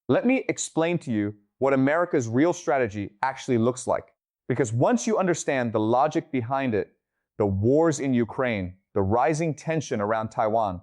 Let me explain to you what America's real strategy actually looks like. Because once you understand the logic behind it, the wars in Ukraine, the rising tension around Taiwan,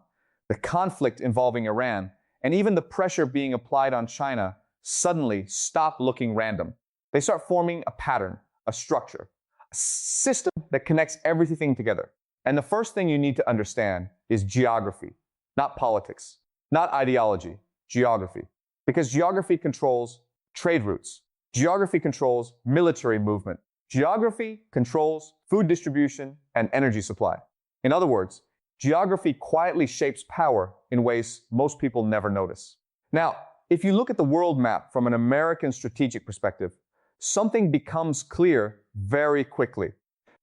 the conflict involving Iran, and even the pressure being applied on China suddenly stop looking random. They start forming a pattern, a structure, a system that connects everything together. And the first thing you need to understand is geography, not politics, not ideology, geography. Because geography controls trade routes. Geography controls military movement. Geography controls food distribution and energy supply. In other words, geography quietly shapes power in ways most people never notice. Now, if you look at the world map from an American strategic perspective, something becomes clear very quickly.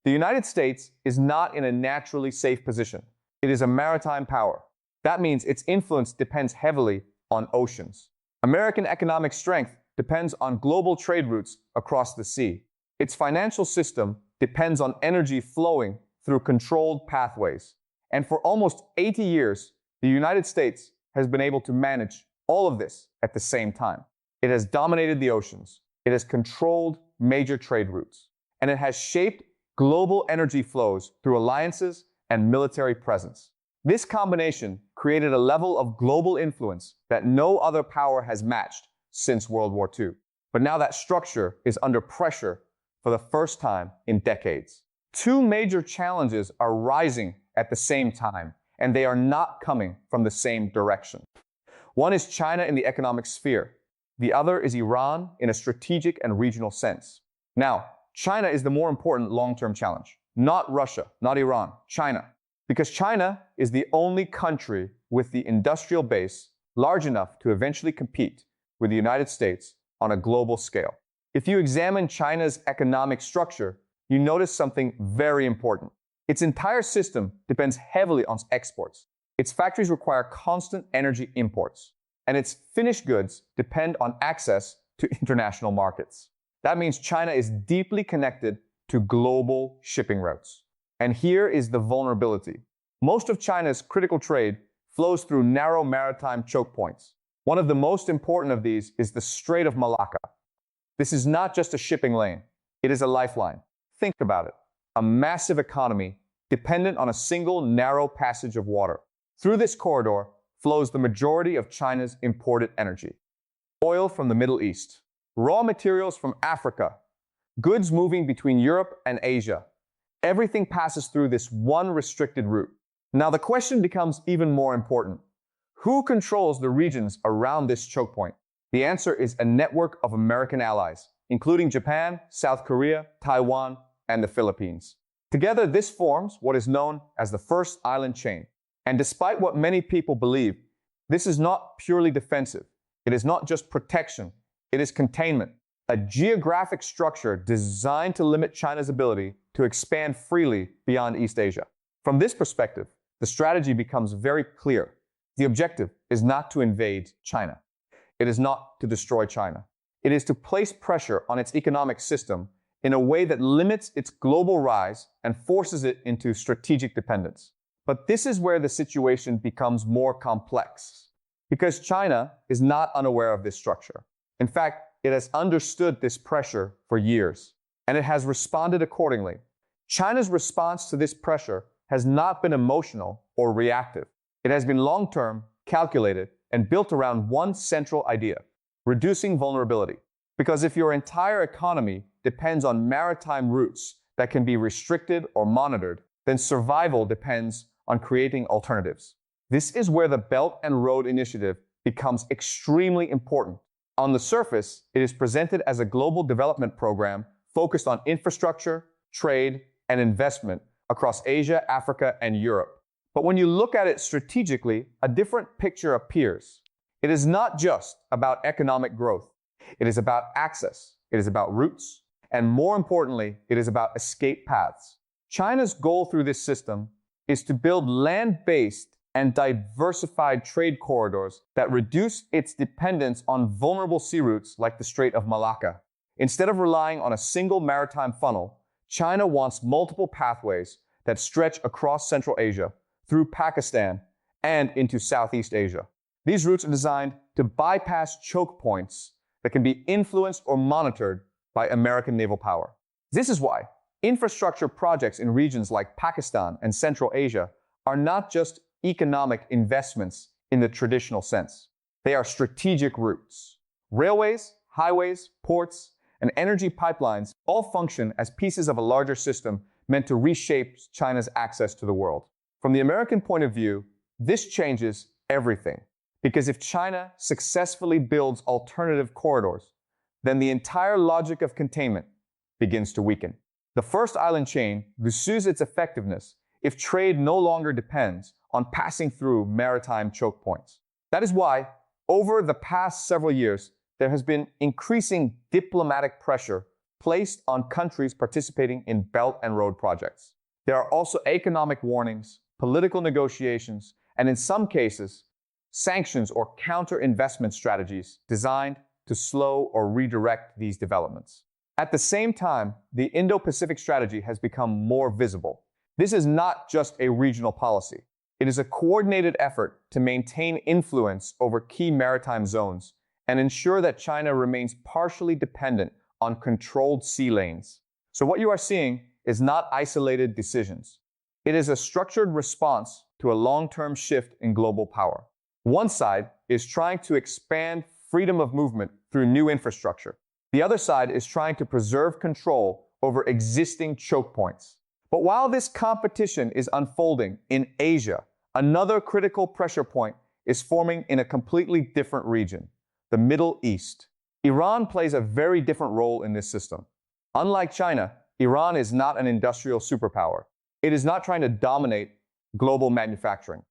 The United States is not in a naturally safe position. It is a maritime power. That means its influence depends heavily on oceans. American economic strength depends on global trade routes across the sea. Its financial system depends on energy flowing through controlled pathways. And for almost 80 years, the United States has been able to manage all of this at the same time. It has dominated the oceans. It has controlled major trade routes. And it has shaped global energy flows through alliances and military presence. This combination created a level of global influence that no other power has matched since World War II. But now that structure is under pressure for the first time in decades. Two major challenges are rising at the same time, and they are not coming from the same direction. One is China in the economic sphere. The other is Iran in a strategic and regional sense. Now, China is the more important long-term challenge. Not Russia, not Iran, China. Because China is the only country with the industrial base large enough to eventually compete with the United States on a global scale. If you examine China's economic structure, you notice something very important. Its entire system depends heavily on exports. Its factories require constant energy imports, and its finished goods depend on access to international markets. That means China is deeply connected to global shipping routes. And here is the vulnerability. Most of China's critical trade flows through narrow maritime choke points. One of the most important of these is the Strait of Malacca. This is not just a shipping lane. It is a lifeline. Think about it. A massive economy dependent on a single narrow passage of water. Through this corridor flows the majority of China's imported energy. Oil from the Middle East, raw materials from Africa, goods moving between Europe and Asia. Everything passes through this one restricted route. Now the question becomes even more important. Who controls the regions around this choke point? The answer is a network of American allies, including Japan, South Korea, Taiwan, and the Philippines. Together, this forms what is known as the first island chain. And despite what many people believe, this is not purely defensive. It is not just protection. It is containment, a geographic structure designed to limit China's ability to expand freely beyond East Asia. From this perspective, the strategy becomes very clear. The objective is not to invade China. It is not to destroy China. It is to place pressure on its economic system in a way that limits its global rise and forces it into strategic dependence. But this is where the situation becomes more complex, because China is not unaware of this structure. In fact, it has understood this pressure for years, and it has responded accordingly. China's response to this pressure has not been emotional or reactive. It has been long-term, calculated, and built around one central idea: reducing vulnerability. Because if your entire economy depends on maritime routes that can be restricted or monitored, then survival depends on creating alternatives. This is where the Belt and Road Initiative becomes extremely important. On the surface, it is presented as a global development program focused on infrastructure, trade, and investment across Asia, Africa, and Europe. But when you look at it strategically, a different picture appears. It is not just about economic growth. It is about access. It is about routes. And more importantly, it is about escape paths. China's goal through this system is to build land-based and diversified trade corridors that reduce its dependence on vulnerable sea routes like the Strait of Malacca. Instead of relying on a single maritime funnel, China wants multiple pathways that stretch across Central Asia, through Pakistan, and into Southeast Asia. These routes are designed to bypass choke points that can be influenced or monitored by American naval power. This is why infrastructure projects in regions like Pakistan and Central Asia are not just economic investments in the traditional sense. They are strategic routes. Railways, highways, ports, and energy pipelines all function as pieces of a larger system meant to reshape China's access to the world. From the American point of view, this changes everything. Because if China successfully builds alternative corridors, then the entire logic of containment begins to weaken. The first island chain loses its effectiveness if trade no longer depends on passing through maritime choke points. That is why, over the past several years, there has been increasing diplomatic pressure placed on countries participating in Belt and Road projects. There are also economic warnings, political negotiations, and in some cases, sanctions or counter-investment strategies designed to slow or redirect these developments. At the same time, the Indo-Pacific strategy has become more visible. This is not just a regional policy. It is a coordinated effort to maintain influence over key maritime zones and ensure that China remains partially dependent on controlled sea lanes. So what you are seeing is not isolated decisions. It is a structured response to a long-term shift in global power. One side is trying to expand freedom of movement through new infrastructure. The other side is trying to preserve control over existing choke points. But while this competition is unfolding in Asia, another critical pressure point is forming in a completely different region, the Middle East. Iran plays a very different role in this system. Unlike China, Iran is not an industrial superpower. It is not trying to dominate global manufacturing.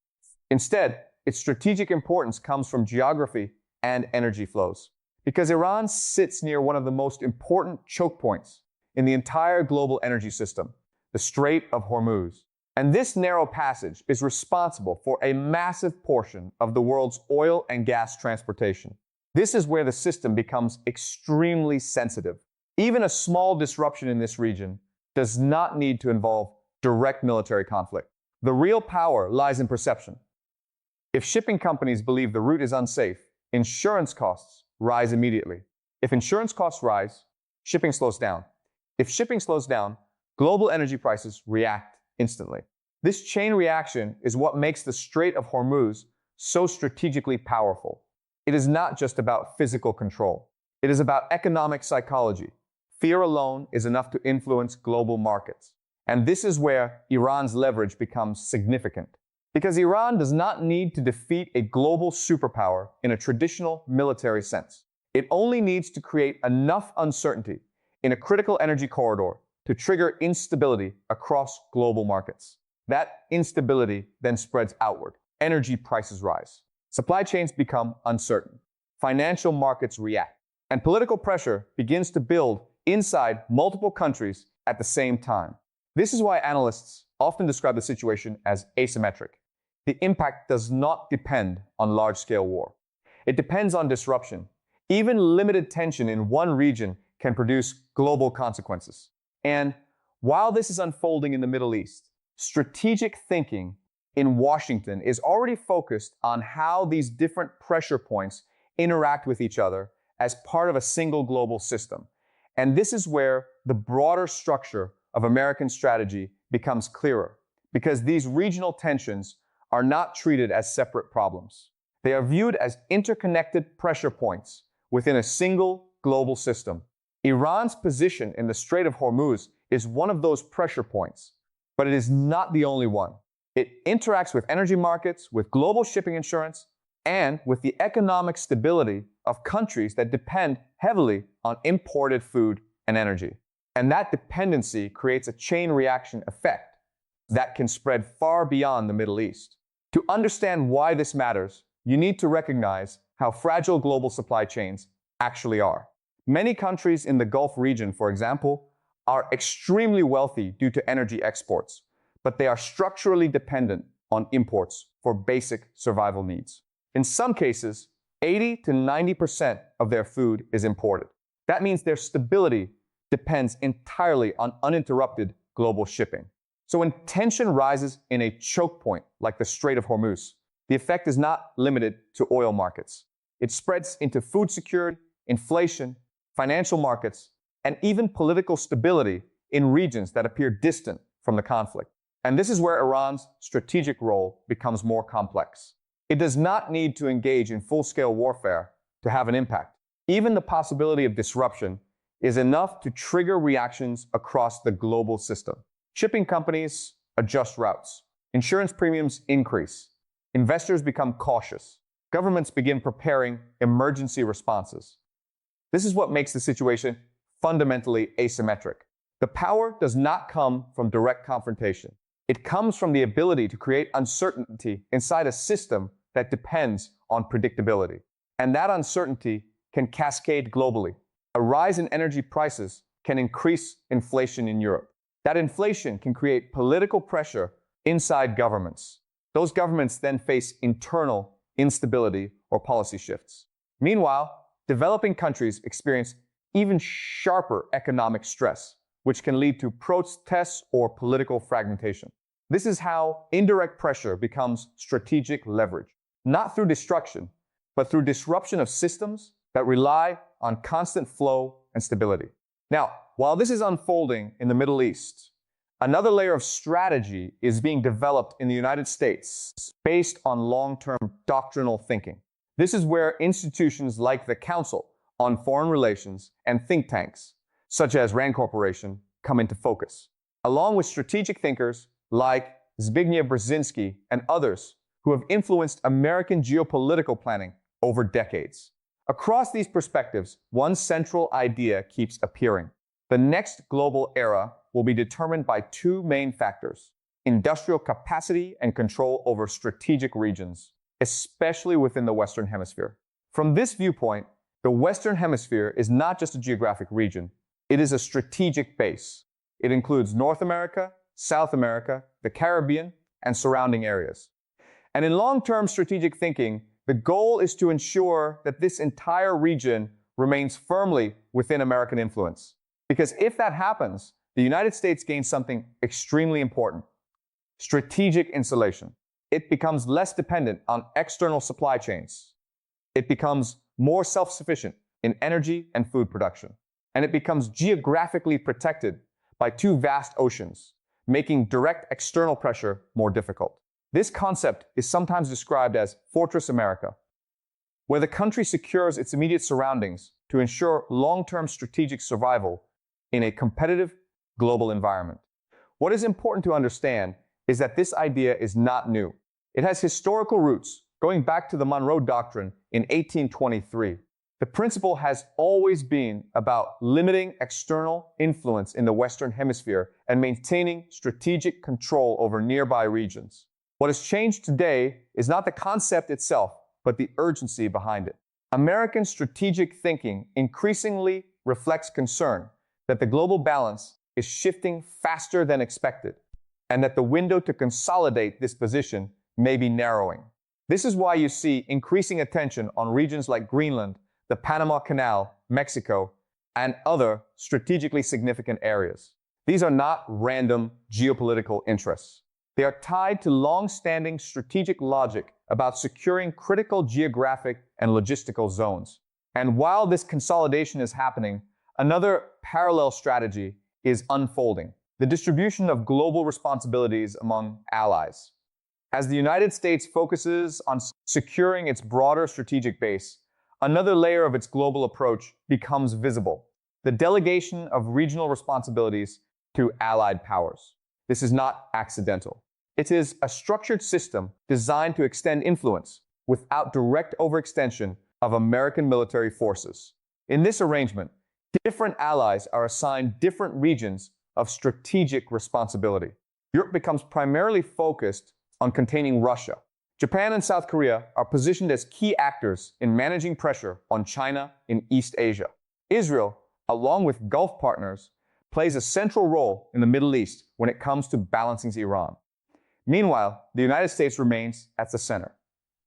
Instead, its strategic importance comes from geography and energy flows. Because Iran sits near one of the most important choke points in the entire global energy system, the Strait of Hormuz. And this narrow passage is responsible for a massive portion of the world's oil and gas transportation. This is where the system becomes extremely sensitive. Even a small disruption in this region does not need to involve direct military conflict. The real power lies in perception. If shipping companies believe the route is unsafe, insurance costs rise immediately. If insurance costs rise, shipping slows down. If shipping slows down, global energy prices react instantly. This chain reaction is what makes the Strait of Hormuz so strategically powerful. It is not just about physical control. It is about economic psychology. Fear alone is enough to influence global markets. And this is where Iran's leverage becomes significant. Because Iran does not need to defeat a global superpower in a traditional military sense. It only needs to create enough uncertainty in a critical energy corridor to trigger instability across global markets. That instability then spreads outward. Energy prices rise. Supply chains become uncertain. Financial markets react. And political pressure begins to build inside multiple countries at the same time. This is why analysts often describe the situation as asymmetric. The impact does not depend on large-scale war. It depends on disruption. Even limited tension in one region can produce global consequences. And while this is unfolding in the Middle East, strategic thinking in Washington is already focused on how these different pressure points interact with each other as part of a single global system. And this is where the broader structure of American strategy becomes clearer, because these regional tensions are not treated as separate problems. They are viewed as interconnected pressure points within a single global system. Iran's position in the Strait of Hormuz is one of those pressure points, but it is not the only one. It interacts with energy markets, with global shipping insurance, and with the economic stability of countries that depend heavily on imported food and energy. And that dependency creates a chain reaction effect that can spread far beyond the Middle East. To understand why this matters, you need to recognize how fragile global supply chains actually are. Many countries in the Gulf region, for example, are extremely wealthy due to energy exports, but they are structurally dependent on imports for basic survival needs. In some cases, 80 to 90% of their food is imported. That means their stability depends entirely on uninterrupted global shipping. So when tension rises in a choke point like the Strait of Hormuz, the effect is not limited to oil markets. it spreads into food security, inflation, financial markets, and even political stability in regions that appear distant from the conflict. And this is where Iran's strategic role becomes more complex. It does not need to engage in full-scale warfare to have an impact. Even the possibility of disruption is enough to trigger reactions across the global system. Shipping companies adjust routes. Insurance premiums increase. Investors become cautious. Governments begin preparing emergency responses. This is what makes the situation fundamentally asymmetric. The power does not come from direct confrontation. It comes from the ability to create uncertainty inside a system that depends on predictability. And that uncertainty can cascade globally. A rise in energy prices can increase inflation in Europe. That inflation can create political pressure inside governments. Those governments then face internal instability or policy shifts. Meanwhile, developing countries experience even sharper economic stress, which can lead to protests or political fragmentation. This is how indirect pressure becomes strategic leverage, not through destruction, but through disruption of systems that rely on constant flow and stability. Now, while this is unfolding in the Middle East, another layer of strategy is being developed in the United States based on long-term doctrinal thinking. This is where institutions like the Council on Foreign Relations and think tanks, such as RAND Corporation, come into focus, along with strategic thinkers like Zbigniew Brzezinski and others who have influenced American geopolitical planning over decades. Across these perspectives, one central idea keeps appearing. The next global era will be determined by two main factors: industrial capacity and control over strategic regions, especially within the Western Hemisphere. From this viewpoint, the Western Hemisphere is not just a geographic region, it is a strategic base. It includes North America, South America, the Caribbean, and surrounding areas. And in long-term strategic thinking, the goal is to ensure that this entire region remains firmly within American influence. Because if that happens, the United States gains something extremely important: strategic insulation. It becomes less dependent on external supply chains. It becomes more self-sufficient in energy and food production. And it becomes geographically protected by two vast oceans, making direct external pressure more difficult. This concept is sometimes described as Fortress America, where the country secures its immediate surroundings to ensure long-term strategic survival in a competitive global environment. What is important to understand is that this idea is not new. It has historical roots going back to the Monroe Doctrine in 1823. The principle has always been about limiting external influence in the Western Hemisphere and maintaining strategic control over nearby regions. What has changed today is not the concept itself, but the urgency behind it. American strategic thinking increasingly reflects concern that the global balance is shifting faster than expected, and that the window to consolidate this position may be narrowing. This is why you see increasing attention on regions like Greenland, the Panama Canal, Mexico, and other strategically significant areas. These are not random geopolitical interests. They are tied to long-standing strategic logic about securing critical geographic and logistical zones. And while this consolidation is happening, another parallel strategy is unfolding: the distribution of global responsibilities among allies. As the United States focuses on securing its broader strategic base, another layer of its global approach becomes visible: the delegation of regional responsibilities to allied powers. This is not accidental. It is a structured system designed to extend influence without direct overextension of American military forces. In this arrangement, different allies are assigned different regions of strategic responsibility. Europe becomes primarily focused on containing Russia. Japan and South Korea are positioned as key actors in managing pressure on China in East Asia. Israel, along with Gulf partners, plays a central role in the Middle East when it comes to balancing Iran. Meanwhile, the United States remains at the center,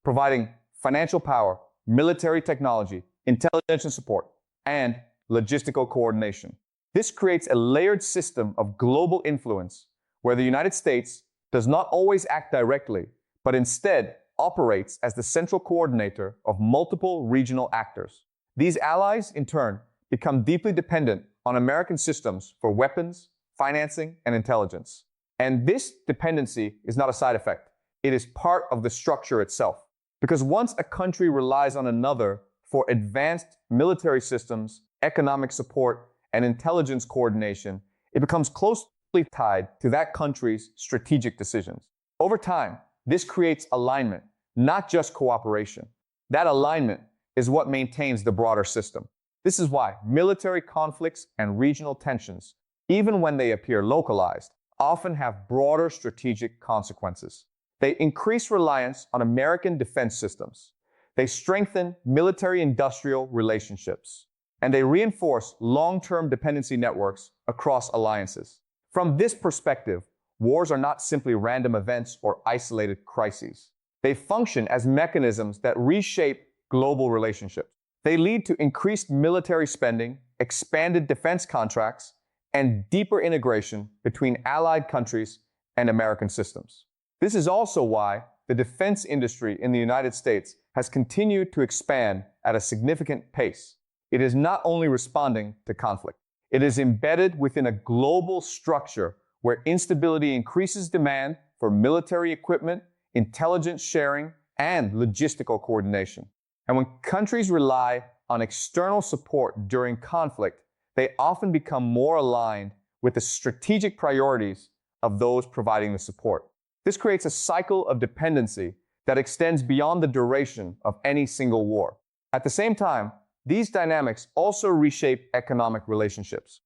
providing financial power, military technology, intelligence support, and logistical coordination. This creates a layered system of global influence where the United States does not always act directly, but instead operates as the central coordinator of multiple regional actors. These allies, in turn, become deeply dependent on American systems for weapons, financing, and intelligence. And this dependency is not a side effect. It is part of the structure itself. Because once a country relies on another for advanced military systems, economic support, and intelligence coordination, it becomes closely tied to that country's strategic decisions. Over time, this creates alignment, not just cooperation. That alignment is what maintains the broader system. This is why military conflicts and regional tensions, even when they appear localized, often have broader strategic consequences. They increase reliance on American defense systems. They strengthen military-industrial relationships. And they reinforce long-term dependency networks across alliances. From this perspective, wars are not simply random events or isolated crises. They function as mechanisms that reshape global relationships. They lead to increased military spending, expanded defense contracts, and deeper integration between allied countries and American systems. This is also why the defense industry in the United States has continued to expand at a significant pace. It is not only responding to conflict. It is embedded within a global structure where instability increases demand for military equipment, intelligence sharing, and logistical coordination. And when countries rely on external support during conflict, they often become more aligned with the strategic priorities of those providing the support. This creates a cycle of dependency that extends beyond the duration of any single war. At the same time, these dynamics also reshape economic relationships.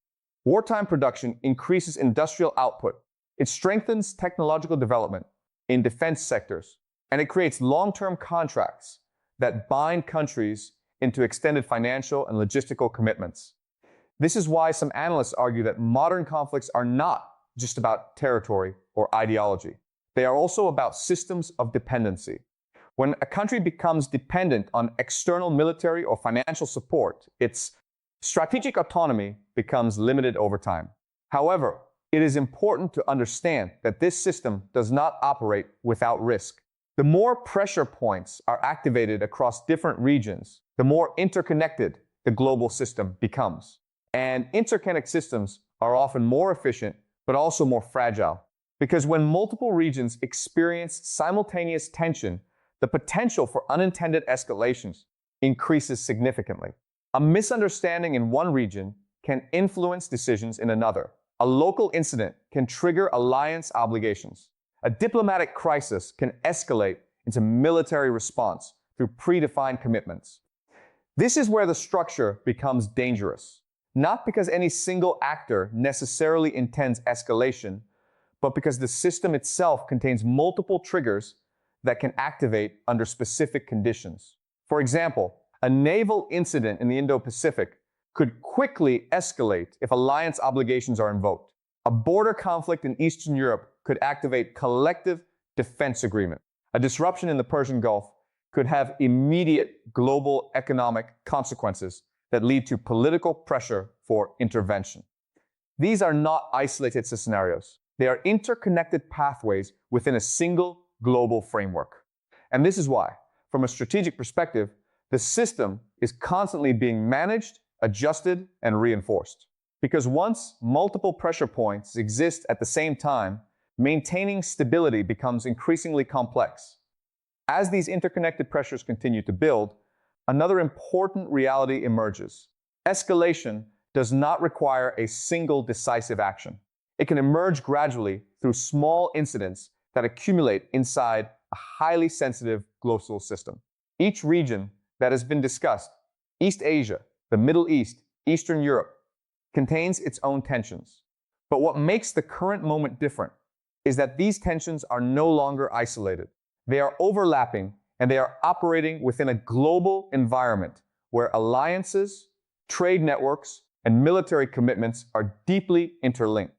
Wartime production increases industrial output. It strengthens technological development in defense sectors, and it creates long-term contracts that bind countries into extended financial and logistical commitments. This is why some analysts argue that modern conflicts are not just about territory or ideology. They are also about systems of dependency. When a country becomes dependent on external military or financial support, its strategic autonomy becomes limited over time. However, it is important to understand that this system does not operate without risk. The more pressure points are activated across different regions, the more interconnected the global system becomes. And interconnected systems are often more efficient, but also more fragile. Because when multiple regions experience simultaneous tension, the potential for unintended escalations increases significantly. A misunderstanding in one region can influence decisions in another. A local incident can trigger alliance obligations. A diplomatic crisis can escalate into military response through predefined commitments. This is where the structure becomes dangerous, not because any single actor necessarily intends escalation, but because the system itself contains multiple triggers that can activate under specific conditions. For example, a naval incident in the Indo-Pacific could quickly escalate if alliance obligations are invoked. A border conflict in Eastern Europe could activate collective defense agreement. A disruption in the Persian Gulf could have immediate global economic consequences that lead to political pressure for intervention. These are not isolated scenarios. They are interconnected pathways within a single global framework. And this is why, from a strategic perspective, the system is constantly being managed, adjusted, and reinforced. Because once multiple pressure points exist at the same time, maintaining stability becomes increasingly complex. As these interconnected pressures continue to build, another important reality emerges. Escalation does not require a single decisive action. It can emerge gradually through small incidents that accumulate inside a highly sensitive global system. Each region that has been discussed, East Asia, the Middle East, Eastern Europe, contains its own tensions. But what makes the current moment different is that these tensions are no longer isolated. They are overlapping and they are operating within a global environment where alliances, trade networks, and military commitments are deeply interlinked.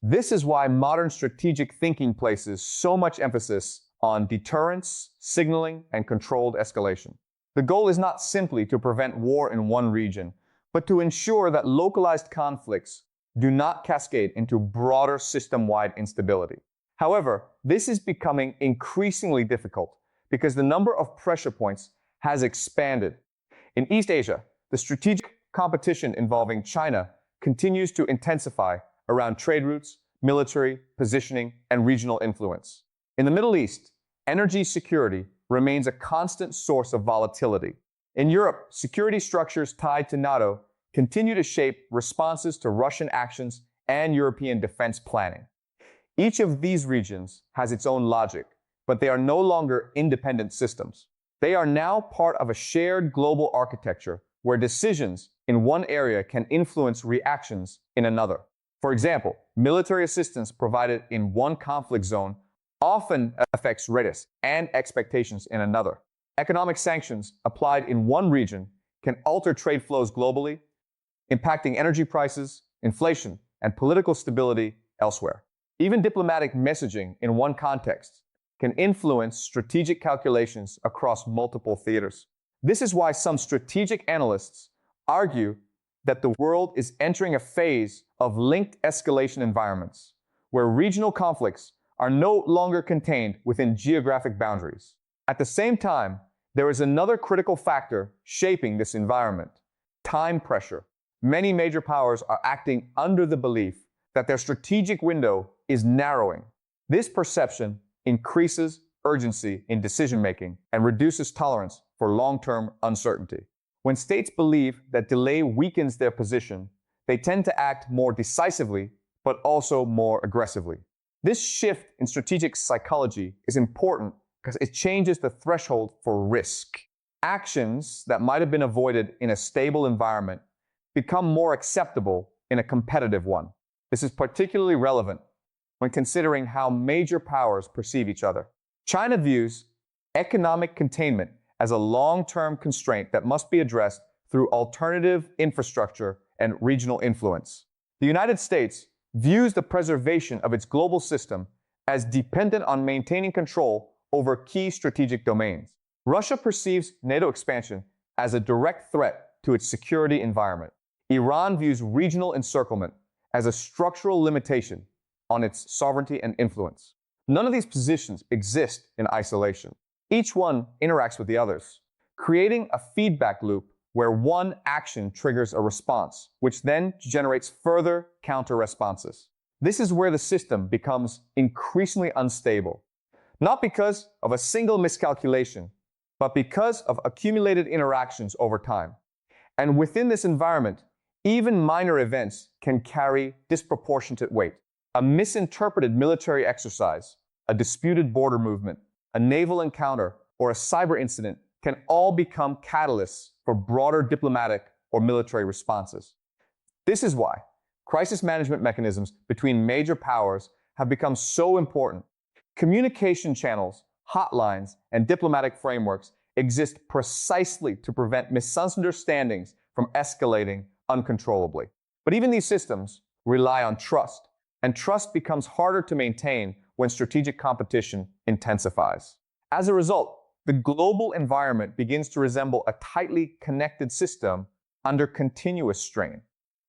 This is why modern strategic thinking places so much emphasis on deterrence, signaling, and controlled escalation. The goal is not simply to prevent war in one region, but to ensure that localized conflicts do not cascade into broader system-wide instability. However, this is becoming increasingly difficult because the number of pressure points has expanded. In East Asia, the strategic competition involving China continues to intensify around trade routes, military positioning, and regional influence. In the Middle East, energy security remains a constant source of volatility. In Europe, security structures tied to NATO continue to shape responses to Russian actions and European defense planning. Each of these regions has its own logic, but they are no longer independent systems. They are now part of a shared global architecture where decisions in one area can influence reactions in another. For example, military assistance provided in one conflict zone often affects risk and expectations in another. Economic sanctions applied in one region can alter trade flows globally, impacting energy prices, inflation, and political stability elsewhere. Even diplomatic messaging in one context can influence strategic calculations across multiple theaters. This is why some strategic analysts argue that the world is entering a phase of linked escalation environments, where regional conflicts are no longer contained within geographic boundaries. At the same time, there is another critical factor shaping this environment: time pressure. Many major powers are acting under the belief that their strategic window is narrowing. This perception increases urgency in decision-making and reduces tolerance for long-term uncertainty. When states believe that delay weakens their position, they tend to act more decisively, but also more aggressively. This shift in strategic psychology is important because it changes the threshold for risk. Actions that might have been avoided in a stable environment become more acceptable in a competitive one. This is particularly relevant when considering how major powers perceive each other. China views economic containment as a long-term constraint that must be addressed through alternative infrastructure and regional influence. The United States views the preservation of its global system as dependent on maintaining control over key strategic domains. Russia perceives NATO expansion as a direct threat to its security environment. Iran views regional encirclement as a structural limitation on its sovereignty and influence. None of these positions exist in isolation. Each one interacts with the others, creating a feedback loop where one action triggers a response, which then generates further counter-responses. This is where the system becomes increasingly unstable, not because of a single miscalculation, but because of accumulated interactions over time. And within this environment, even minor events can carry disproportionate weight. A misinterpreted military exercise, a disputed border movement, a naval encounter, or a cyber incident can all become catalysts for broader diplomatic or military responses. This is why crisis management mechanisms between major powers have become so important. Communication channels, hotlines, and diplomatic frameworks exist precisely to prevent misunderstandings from escalating uncontrollably. But even these systems rely on trust, and trust becomes harder to maintain when strategic competition intensifies. As a result, the global environment begins to resemble a tightly connected system under continuous strain,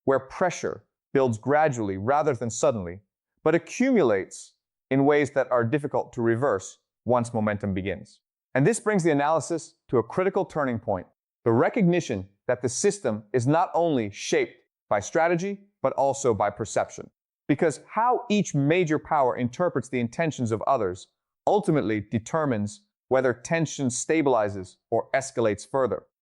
where pressure builds gradually rather than suddenly, but accumulates in ways that are difficult to reverse once momentum begins. And this brings the analysis to a critical turning point: the recognition that the system is not only shaped by strategy, but also by perception. Because how each major power interprets the intentions of others ultimately determines whether tension stabilizes or escalates further.